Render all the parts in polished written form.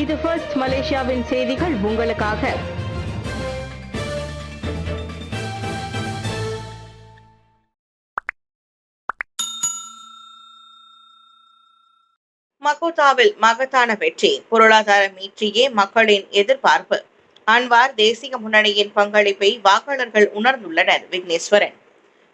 இது ஃபர்ஸ்ட் மலேசியாவின் செய்திகள் உங்களுக்காக. மக்கோத்தாவில் மகத்தான வெற்றி, பொருளாதார மீட்சியே மக்களின் எதிர்பார்ப்பு. அன்வார் தேசிய முன்னணியின் பங்களிப்பை வாக்காளர்கள் உணர்ந்துள்ளனர். விக்னேஸ்வரன்.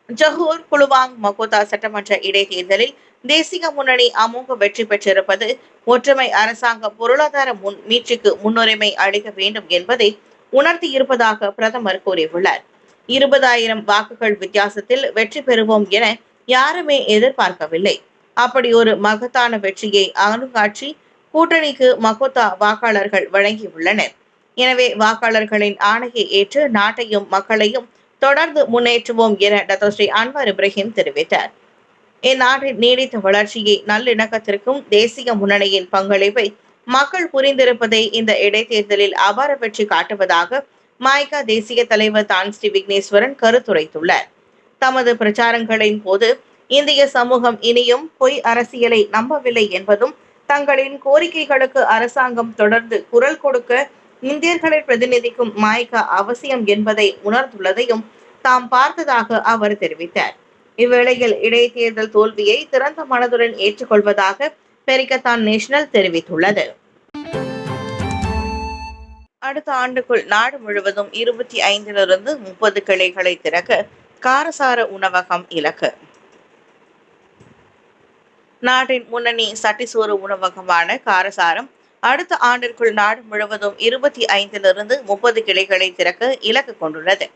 ஜொஹூர் குலுவாங் மக்கோத்தா சட்டமன்ற இடைத்தேர்தலில் தேசிய முன்னணி அமோக வெற்றி பெற்றிருப்பது ஒற்றுமை அரசாங்க பொருளாதார மீட்சிக்கு முன்னுரிமை அளிக்க வேண்டும் என்பதை உணர்த்தியிருப்பதாக பிரதமர் கூறியுள்ளார். 20,000 வாக்குகள் வித்தியாசத்தில் வெற்றி பெறுவோம் என யாருமே எதிர்பார்க்கவில்லை. அப்படி ஒரு மகத்தான வெற்றியை ஆளுங்கட்சி கூட்டணிக்கு மக்கோத்தா வாக்காளர்கள் வழங்கியுள்ளனர். எனவே வாக்காளர்களின் ஆணையை ஏற்று நாட்டையும் மக்களையும் தொடர்ந்து முன்னேற்றுவோம் என டத்தோஸ்ரீ அன்வார் இப்ராஹிம் தெரிவித்தார். இந்நாட்டின் நீடித்த வளர்ச்சியை நல்லிணக்கத்திற்கும் தேசிய முன்னணியின் பங்களிப்பை மக்கள் புரிந்திருப்பதை இந்த இடைத்தேர்தலில் அபார வெற்றி காட்டுவதாக மாய்கா தேசிய தலைவர் தான் ஸ்ரீ விக்னேஸ்வரன் கருத்துரைத்துள்ளார். தமது பிரச்சாரங்களின் போது இந்திய சமூகம் இனியும் பொய் அரசியலை நம்பவில்லை என்பதும், தங்களின் கோரிக்கைகளுக்கு அரசாங்கம் தொடர்ந்து குரல் கொடுக்க இந்தியர்களை பிரதிநிதிக்கும் மாய்கா அவசியம் என்பதை உணர்ந்துள்ளதையும் தாம் பார்த்ததாக அவர் தெரிவித்தார். இவ்வேளையில் இடைத்தேர்தல் தோல்வியை திறந்த மனதுடன் ஏற்றுக்கொள்வதாக பெரிக்கத்தான் நேஷனல் தெரிவித்துள்ளது. அடுத்த ஆண்டுக்குள் நாடு முழுவதும் 25 30 கிளைகளை திறக்க காரசார உணவகம் இலக்கு. நாட்டின் முன்னணி சட்டிசோறு உணவகமான காரசாரம் அடுத்த ஆண்டிற்குள் நாடு முழுவதும் 25 30 கிளைகளை திறக்க இலக்கு கொண்டுள்ளது.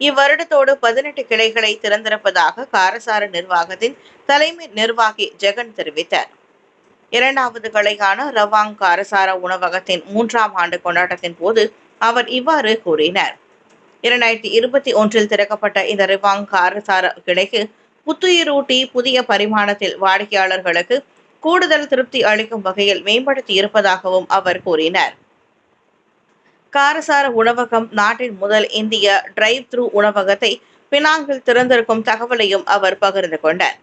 இவ்வருடத்தோடு 18 கிளைகளை திறந்திருப்பதாக காரசார நிர்வாகத்தின் தலைமை நிர்வாகி ஜெகன் தெரிவித்தார். 2வது கிளையான ரவாங் காரசார உணவகத்தின் 3ஆம் ஆண்டு கொண்டாட்டத்தின் போது அவர் இவ்வாறு கூறினார். 2021 திறக்கப்பட்ட இந்த ரிவாங் காரசார கிளைக்கு புத்துயிரூட்டி புதிய பரிமாணத்தில் வாடிக்கையாளர்களுக்கு கூடுதல் திருப்தி அளிக்கும் வகையில் மேம்படுத்தி இருப்பதாகவும் அவர் கூறினார். காரசார உணவகம் நாட்டின் முதல் இந்திய டிரைவ் த்ரூ உணவகத்தை பினாங்கில் திறந்திருக்கும் தகவலையும் அவர் பகிர்ந்து கொண்டார்.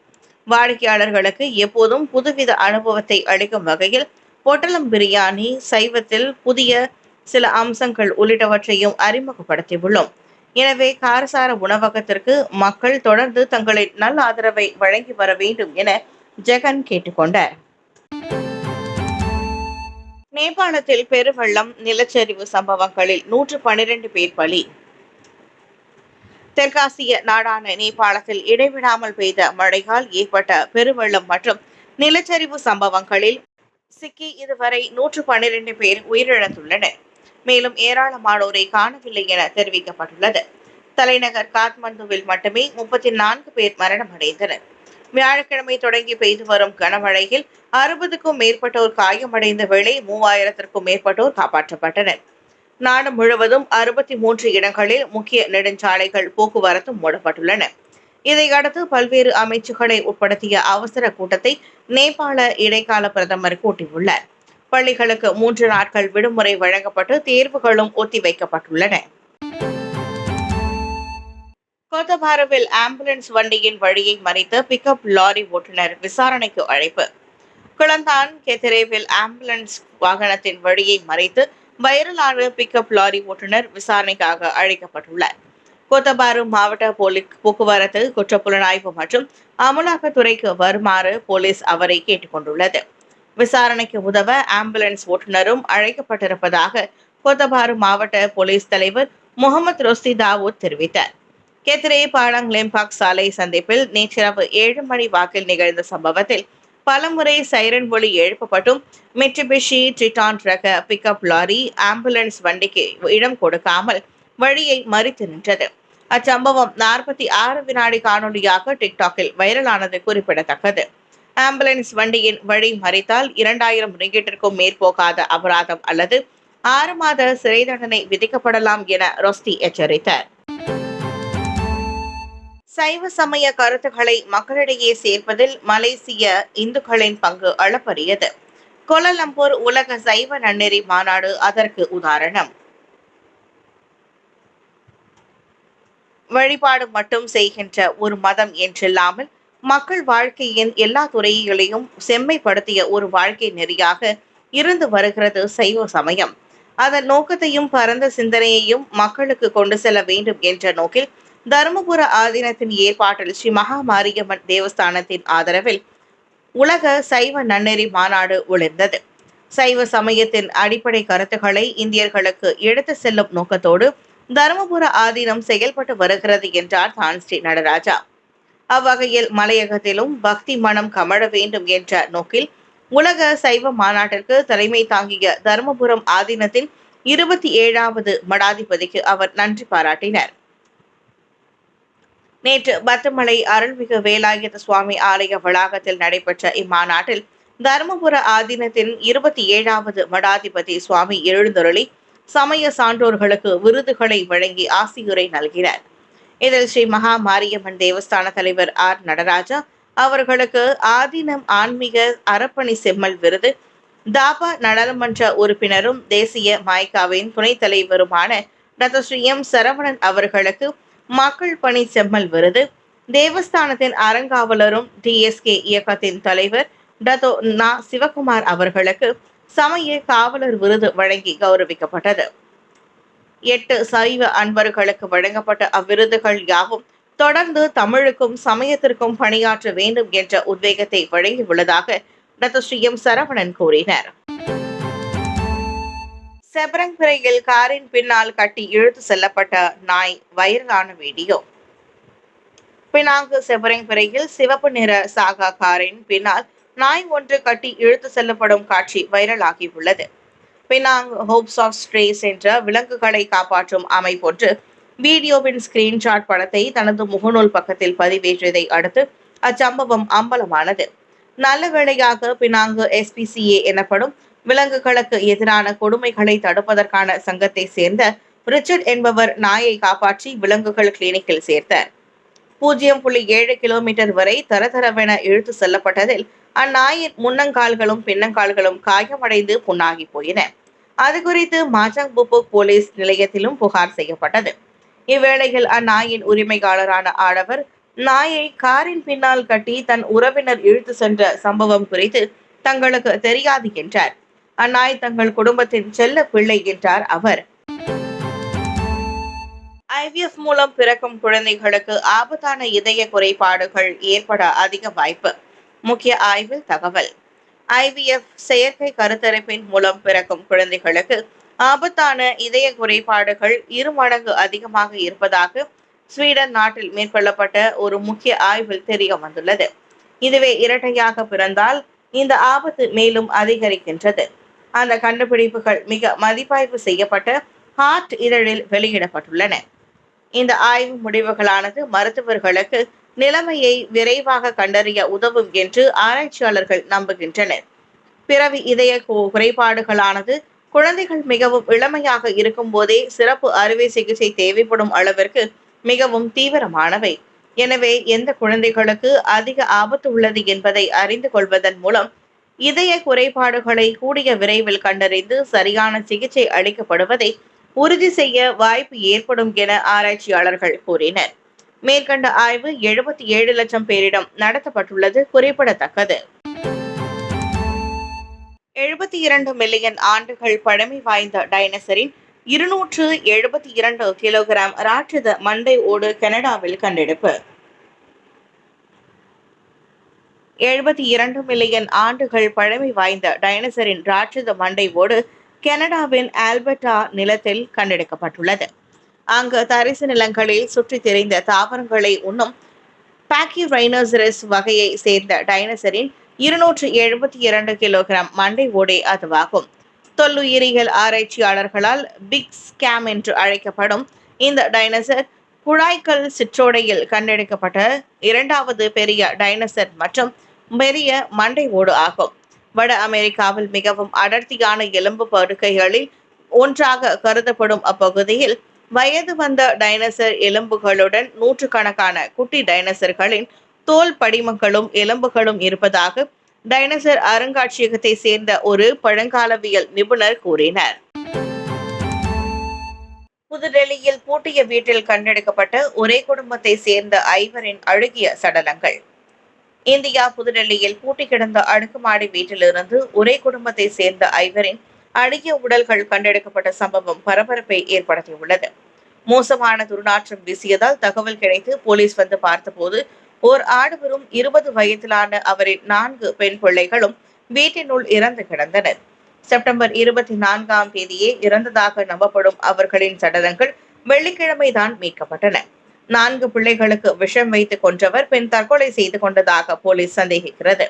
வாடிக்கையாளர்களுக்கு எப்போதும் புதுவித அனுபவத்தை அளிக்கும் வகையில் பொட்டலம் பிரியாணி, சைவத்தில் புதிய சில அம்சங்கள் உள்ளிட்டவற்றையும் அறிமுகப்படுத்தியுள்ளோம். எனவே காரசார உணவகத்திற்கு மக்கள் தொடர்ந்து தங்களின் நல் ஆதரவை வழங்கி வர வேண்டும் என ஜெகன் கேட்டுக்கொண்டார். நேபாளத்தில் பெருவெள்ளம், நிலச்சரிவு சம்பவங்களில் 112 பேர் பலி. தெற்காசிய நாடான நேபாளத்தில் இடைவிடாமல் பெய்த மழையால் ஏற்பட்ட பெருவெள்ளம் மற்றும் நிலச்சரிவு சம்பவங்களில் சிக்கி இதுவரை 112 பேர் உயிரிழந்துள்ளனர். மேலும் ஏராளமானோரை காணவில்லை என தெரிவிக்கப்பட்டுள்ளது. தலைநகர் காத்மண்டுவில் மட்டுமே 34 பேர் மரணமடைந்தனர். வியாழக்கிழமை தொடங்கி பெய்து வரும் கனமழையில் 60க்கும் மேற்பட்டோர் காயமடைந்த வேளை 3000க்கும் மேற்பட்டோர் காப்பாற்றப்பட்டனர். நாடு முழுவதும் 63 இடங்களில் முக்கிய நெடுஞ்சாலைகள் போக்குவரத்து மூடப்பட்டுள்ளன. இதையடுத்து பல்வேறு அமைச்சுகளை உட்படுத்திய அவசர கூட்டத்தை நேபாள இடைக்கால பிரதமர் கூட்டியுள்ளார். பள்ளிகளுக்கு 3 நாட்கள் விடுமுறை வழங்கப்பட்டு தேர்வுகளும் ஒத்திவைக்கப்பட்டுள்ளன. கோத்தபாருவில் ஆம்புலன்ஸ் வண்டியின் வழியை மறித்த பிக்கப் லாரி ஓட்டுநர் விசாரணைக்கு அழைப்பு. குளந்தான் கெத்திரேவில் ஆம்புலன்ஸ் வாகனத்தின் வழியை மறைத்து வைரலான பிக்கப் லாரி ஓட்டுநர் விசாரணைக்காக அழைக்கப்பட்டுள்ளார். கோத்தபாரு மாவட்ட போக்குவரத்து குற்றப்புலனாய்வு மற்றும் அமலாக்கத்துறைக்கு வருமாறு போலீஸ் அவரை கேட்டுக்கொண்டுள்ளது. விசாரணைக்கு உதவ ஆம்புலன்ஸ் ஓட்டுநரும் அழைக்கப்பட்டிருப்பதாக கோத்தபாரு மாவட்ட போலீஸ் தலைவர் முகமது ரோஸ்தி தாவூத் தெரிவித்தார். கெத்திரே பாலாங் லெம்பாக் சாலை சந்திப்பில் நேற்றிரவு 7 மணி வாக்கில் நிகழ்ந்த சம்பவத்தில் பலமுறை சைரன் ஒலி எழுப்பப்பட்டும் மிட்சுபிஷி ட்ரிட்டான் ரக பிக்கப் லாரி ஆம்புலன்ஸ் வண்டிக்கு இடம் கொடுக்காமல் வழியை மறித்து நின்றது. அச்சம்பவம் 46 வினாடி காணொலியாக டிக்டாக்கில் வைரலானது குறிப்பிடத்தக்கது. ஆம்புலன்ஸ் வண்டியின் வழி மறித்தால் 2000 ரிங்கிட்டிற்கும் மேற்போகாத அபராதம் அல்லது 6 மாத சிறை தண்டனை விதிக்கப்படலாம் என ரோஸ்தி எச்சரித்தார். சைவ சமய கருத்துக்களை மக்களிடையே சேர்ப்பதில் மலேசிய இந்துக்களின் பங்கு அளப்பரியது. கோலாலம்பூர் உலக சைவ நன்னெறி மாநாடு அதற்கு உதாரணம். வழிபாடு மட்டும் செய்கின்ற ஒரு மதம் என்றில்லாமல் மக்கள் வாழ்க்கையின் எல்லா துறைகளையும் செம்மைப்படுத்திய ஒரு வாழ்க்கை நெறியாக இருந்து வருகிறது சைவ சமயம். அதன் நோக்கத்தையும் பரந்த சிந்தனையையும் மக்களுக்கு கொண்டு செல்ல வேண்டும் என்ற நோக்கில் தருமபுர ஆதீனத்தின் ஏற்பாட்டில் ஸ்ரீ மகா மாரியம்மன் தேவஸ்தானத்தின் ஆதரவில் உலக சைவ நன்னெறி மாநாடு ஒளிர்ந்தது. சைவ சமயத்தின் அடிப்படை கருத்துக்களை இந்தியர்களுக்கு எடுத்து செல்லும் நோக்கத்தோடு தருமபுர ஆதீனம் செயல்பட்டு வருகிறது என்றார் தான் ஸ்ரீ நடராஜா. அவ்வகையில் மலையகத்திலும் பக்தி மனம் கமழ வேண்டும் என்ற நோக்கில் உலக சைவ மாநாட்டிற்கு தலைமை தாங்கிய தருமபுரம் ஆதீனத்தின் 27வது மடாதிபதிக்கு அவர் நன்றி பாராட்டினர். நேற்று பத்துமலை அருள்மிகு வேலாயுத சுவாமி ஆலய வளாகத்தில் நடைபெற்ற இம்மாநாட்டில் தருமபுர ஆதீனத்தின் 27வது மடாதிபதி சுவாமி எழுந்தருளி சமய சான்றோர்களுக்கு விருதுகளை வழங்கி ஆசியுரை நல்கினார். இதில் ஸ்ரீ மகா மாரியம்மன் தேவஸ்தான தலைவர் ஆர் நடராஜா அவர்களுக்கு ஆதீனம் ஆன்மீக அறப்பணி செம்மல் விருது, தாபா நாடாளுமன்ற உறுப்பினரும் தேசிய மாய்காவின் துணைத் தலைவருமான டாக்டர் ஸ்ரீ எம் சரவணன் அவர்களுக்கு மக்கள் பணி செம்மல் விருது, தேவஸ்தானத்தின் அறங்காவலரும் டிஎஸ்கே இயக்கத்தின் தலைவர் டாக்டர் நா சிவகுமார் அவர்களுக்கு சமய காவலர் விருது வழங்கி கௌரவிக்கப்பட்டது. 8 சைவ அன்பர்களுக்கு வழங்கப்பட்ட அவ்விருதுகள் யாவும் தொடர்ந்து தமிழுக்கும் சமயத்திற்கும் பணியாற்ற வேண்டும் என்ற உத்வேகத்தை வழங்கியுள்ளதாக டாக்டர் ஸ்ரீ எம் சரவணன் கூறினார். செபரங்கிரையில் காரின் பின்னால் கட்டி இழுத்து செல்லப்பட்ட நாய் வைரலான வீடியோ. பினாங்கு செபரங்கிரையில் சிவப்பு நிற சாகா காரின் பின்னால் நாய் ஒன்று கட்டி இழுத்து செல்லப்படும் காட்சி வைரலாகியுள்ளது. பினாங் ஹோப்ஸ் ஆஃப் ஸ்ட்ரேஸ் என்ற விலங்குகளை காப்பாற்றும் அமைப்பொன்று வீடியோவின் ஸ்கிரீன்ஷாட் படத்தை தனது முகநூல் பக்கத்தில் பதிவேற்றதை அடுத்து அச்சம்பவம் அம்பலமானது. நல்ல வேளையாக பினாங்கு SPCA எனப்படும் விலங்குகளுக்கு எதிரான கொடுமைகளை தடுப்பதற்கான சங்கத்தை சேர்ந்த ரிச்சர்ட் என்பவர் நாயை காப்பாற்றி விலங்குகள் கிளினிக்கில் சேர்த்தார். 0.7 கிலோமீட்டர் வரை தரதரவென இழுத்து செல்லப்பட்டதில் அந்நாயின் முன்னங்கால்களும் பின்னங்கால்களும் காயமடைந்து புண்ணாகி போயின. அது குறித்து மாஜாங்புபுக் போலீஸ் நிலையத்திலும் புகார் செய்யப்பட்டது. இவ்வேளையில் அந்நாயின் உரிமையாளரான ஆடவர் நாயை காரின் பின்னால் கட்டி தன் உறவினர் இழுத்து சென்ற சம்பவம் குறித்து தங்களுக்கு தெரியாது என்றார். அந்நாய் தங்கள் குடும்பத்தின் செல்ல பிள்ளை என்றார் அவர். IVF மூலம் பிறக்கும் குழந்தைகளுக்கு ஆபத்தான இதய குறைபாடுகள் ஏற்பட அதிக வாய்ப்பு. முக்கிய ஆய்வில் தகவல். IVF செயற்கை கருத்தரிப்பின் மூலம் பிறக்கும் குழந்தைகளுக்கு ஆபத்தான இதய குறைபாடுகள் 2 மடங்கு அதிகமாக இருப்பதாக ஸ்வீடன் நாட்டில் மேற்கொள்ளப்பட்ட ஒரு முக்கிய ஆய்வில் தெரிய வந்துள்ளது. இதுவே இரட்டையாக பிறந்தால் இந்த ஆபத்து மேலும் அதிகரிக்கின்றது. அந்த கண்டுபிடிப்புகள் மிக மதிப்பாய்வு செய்யப்பட்ட ஹார்ட் இதழில் வெளியிடப்பட்டுள்ளன. இந்த ஆய்வு முடிவுகளானது மருத்துவர்களுக்கு நிலைமையை விரைவாக கண்டறிய உதவும் என்று ஆராய்ச்சியாளர்கள் நம்புகின்றனர். பிறவி இதய குறைபாடுகளானது குழந்தைகள் மிகவும் இளமையாக இருக்கும் போதே சிறப்பு அறுவை சிகிச்சை தேவைப்படும் அளவிற்கு மிகவும் தீவிரமானவை. எனவே எந்த குழந்தைகளுக்கு அதிக ஆபத்து உள்ளது என்பதை அறிந்து கொள்வதன் மூலம் இதய குறைபாடுகளை கூடிய விரைவில் கண்டறிந்து சரியான சிகிச்சை அளிக்கப்படுவதை உறுதி செய்ய வாய்ப்பு ஏற்படும் என ஆராய்ச்சியாளர்கள் கூறினர். மேற்கண்ட ஆய்வு 77 லட்சம் பேரிடம் நடத்தப்பட்டுள்ளது குறிப்பிடத்தக்கது. 72 மில்லியன் ஆண்டுகள் பழமை வாய்ந்த டைனோசரின் 272 கிலோகிராம் ராட்சத மண்டை ஓடு கனடாவில் கண்டெடுப்பு. 72 மில்லியன் ஆண்டுகள் பழமை வாய்ந்த டைனோசரின் ராட்சத மண்டை ஓடு கனடாவின் ஆல்பர்டா நிலத்தில் கண்டெடுக்கப்பட்டுள்ளது. அங்கு தரிசு நிலங்களில் சுற்றி திரிந்த தாவரங்களை உண்ணும் பாக்கிரைனோசரஸ் வகையை சேர்ந்த டைனோசரின் 272 கிலோகிராம் மண்டை ஓடே அதுவாகும். தொல்லுயிரியல் ஆராய்ச்சியாளர்களால் பிக் ஸ்கேம் என்று அழைக்கப்படும் இந்த டைனோசர் குழாய்க்கல் சிற்றோடையில் கண்டெடுக்கப்பட்ட 2வது பெரிய டைனோசர் மற்றும் பெரிய மண்டை ஓடு ஆகும். வட அமெரிக்காவில் மிகவும் அடர்த்தியான எலும்பு படுக்கைகளில் ஒன்றாக கருதப்படும் அப்பகுதியில் வயது வந்த டைனோசர் எலும்புகளுடன் நூற்றுக்கணக்கான குட்டி டைனோசர்களின் தோல் படிமங்களும் எலும்புகளும் இருப்பதாக டைனோசர் அருங்காட்சியகத்தை சேர்ந்த ஒரு பழங்காலவியல் நிபுணர் கூறினார். புதுடெல்லியில் பூட்டிய வீட்டில் கண்டெடுக்கப்பட்ட ஒரே குடும்பத்தை சேர்ந்த 5 அழுகிய சடலங்கள். இந்தியா புதுடெல்லியில் பூட்டி கிடந்த அடுக்குமாடி வீட்டிலிருந்து ஒரே குடும்பத்தை சேர்ந்த ஐவரின் அழுகிய உடல்கள் கண்டெடுக்கப்பட்ட சம்பவம் பரபரப்பை ஏற்படுத்தியுள்ளது. மோசமான துர்நாற்றம் வீசியதால் தகவல் கிடைத்து போலீஸ் வந்து பார்த்தபோது ஓர் ஆடவரும் 20 வயதிலான அவரின் 4 பெண் பிள்ளைகளும் வீட்டினுள் இறந்து கிடந்தனர். செப்டம்பர் 24ஆம் தேதியே இறந்ததாக நம்பப்படும் அவர்களின் சடலங்கள் வெள்ளிக்கிழமைதான் மீட்கப்பட்டன. 4 பிள்ளைகளுக்கு விஷம் வைத்து கொன்றவர் பின் தற்கொலை செய்து கொண்டதாக போலீஸ் சந்தேகிக்கிறது.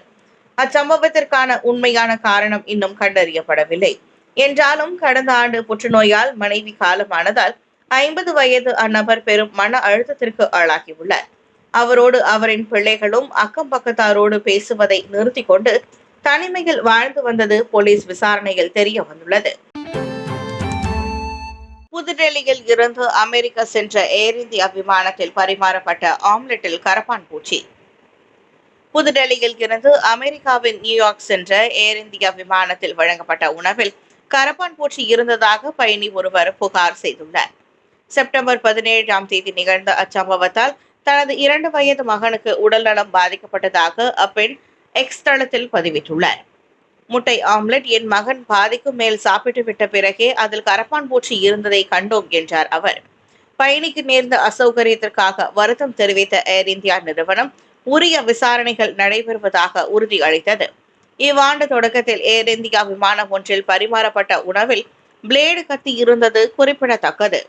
அச்சம்பவத்திற்கான உண்மையான காரணம் இன்னும் கண்டறியப்படவில்லை. என்றாலும் கடந்த ஆண்டு புற்றுநோயால் மனைவி காலமானதால் 50 வயது அந்நபர் பெரும் மன அழுத்தத்திற்கு ஆளாகியுள்ளார். அவரோடு அவரின் பிள்ளைகளும் அக்கம் பக்கத்தாரோடு பேசுவதை நிறுத்தி கொண்டு தனிமையில் வாழ்ந்து வந்தது போலீஸ் விசாரணையில் தெரிய வந்துள்ளது. புதுடெல்லியில் இருந்து அமெரிக்கா சென்ற ஏர் இந்தியா விமானத்தில் பரிமாறப்பட்ட ஆம்லெட்டில் கரப்பான் பூச்சி. புதுடெல்லியில் இருந்து அமெரிக்காவின் நியூயார்க் சென்ற ஏர் இந்தியா விமானத்தில் வழங்கப்பட்ட உணவில் கரப்பான் பூச்சி இருந்ததாக பயணி ஒருவர் புகார் செய்துள்ளார். செப்டம்பர் 17ஆம் தேதி நிகழ்ந்த அச்சம்பவத்தால் தனது 2 வயது மகனுக்கு உடல்நலம் பாதிக்கப்பட்டதாக அப்பெண் எக்ஸ் தளத்தில் பதிவிட்டுள்ளார். முட்டை ஆம்லெட் என் மகன் பாதிக்கும் மேல் சாப்பிட்டு விட்ட பிறகே அதில் கரப்பான் பூச்சி இருந்ததை கண்டோம் என்றார் அவர். பயணிக்கு நேர்ந்த அசௌகரியத்திற்காக வருத்தம் தெரிவித்த ஏர் இந்தியா நிறுவனம் உரிய விசாரணைகள் நடைபெறுவதாக உறுதியளித்தது. இவ்வாண்டு தொடக்கத்தில் ஏர் இந்தியா விமானம் ஒன்றில் பரிமாறப்பட்ட உணவில் பிளேடு கத்தி இருந்தது குறிப்பிடத்தக்கது.